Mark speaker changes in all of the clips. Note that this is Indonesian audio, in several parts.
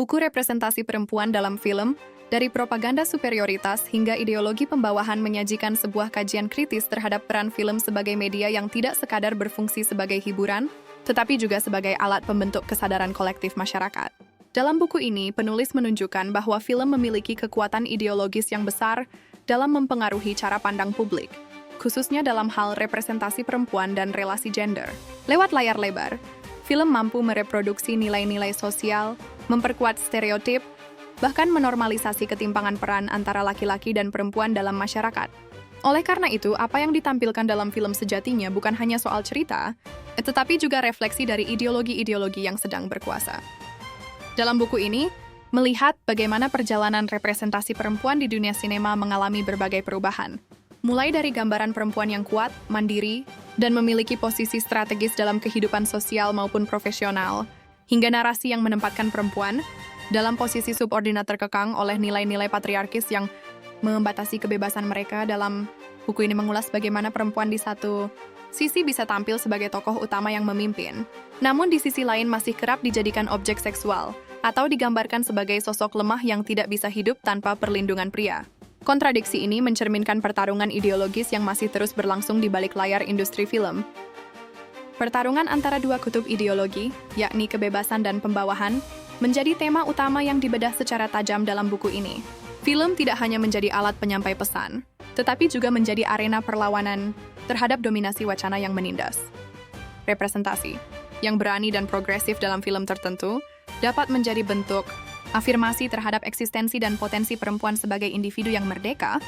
Speaker 1: Buku representasi perempuan dalam film, dari propaganda superioritas hingga ideologi pembawahan menyajikan sebuah kajian kritis terhadap peran film sebagai media yang tidak sekadar berfungsi sebagai hiburan, tetapi juga sebagai alat pembentuk kesadaran kolektif masyarakat. Dalam buku ini, penulis menunjukkan bahwa film memiliki kekuatan ideologis yang besar dalam mempengaruhi cara pandang publik, khususnya dalam hal representasi perempuan dan relasi gender. Lewat layar lebar, film mampu mereproduksi nilai-nilai sosial, memperkuat stereotip, bahkan menormalisasi ketimpangan peran antara laki-laki dan perempuan dalam masyarakat. Oleh karena itu, apa yang ditampilkan dalam film sejatinya bukan hanya soal cerita, tetapi juga refleksi dari ideologi-ideologi yang sedang berkuasa. Dalam buku ini, melihat bagaimana perjalanan representasi perempuan di dunia sinema mengalami berbagai perubahan. Mulai dari gambaran perempuan yang kuat, mandiri, dan memiliki posisi strategis dalam kehidupan sosial maupun profesional, hingga narasi yang menempatkan perempuan dalam posisi subordinat terkekang oleh nilai-nilai patriarkis yang membatasi kebebasan mereka. Dalam buku ini mengulas bagaimana perempuan di satu sisi bisa tampil sebagai tokoh utama yang memimpin, namun di sisi lain masih kerap dijadikan objek seksual, atau digambarkan sebagai sosok lemah yang tidak bisa hidup tanpa perlindungan pria. Kontradiksi ini mencerminkan pertarungan ideologis yang masih terus berlangsung di balik layar industri film. Pertarungan antara dua kutub ideologi, yakni kebebasan dan pembawahan, menjadi tema utama yang dibedah secara tajam dalam buku ini. Film tidak hanya menjadi alat penyampai pesan, tetapi juga menjadi arena perlawanan terhadap dominasi wacana yang menindas. Representasi yang berani dan progresif dalam film tertentu dapat menjadi bentuk afirmasi terhadap eksistensi dan potensi perempuan sebagai individu yang merdeka,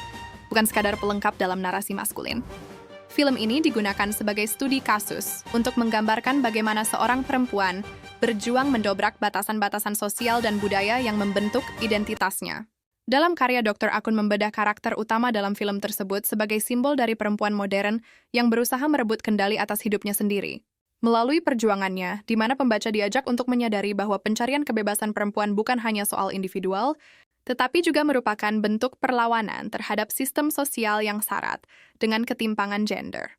Speaker 1: bukan sekadar pelengkap dalam narasi maskulin. Film ini digunakan sebagai studi kasus untuk menggambarkan bagaimana seorang perempuan berjuang mendobrak batasan-batasan sosial dan budaya yang membentuk identitasnya. Dalam karya Dr. Akun membedah karakter utama dalam film tersebut sebagai simbol dari perempuan modern yang berusaha merebut kendali atas hidupnya sendiri. Melalui perjuangannya, di mana pembaca diajak untuk menyadari bahwa pencarian kebebasan perempuan bukan hanya soal individual, tetapi juga merupakan bentuk perlawanan terhadap sistem sosial yang syarat dengan ketimpangan gender.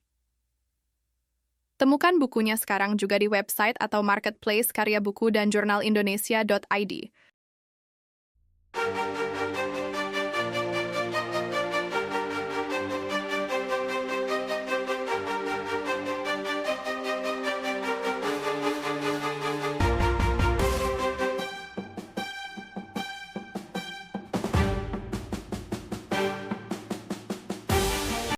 Speaker 1: Temukan bukunya sekarang juga di website atau marketplace karya buku dan jurnal Indonesia.id.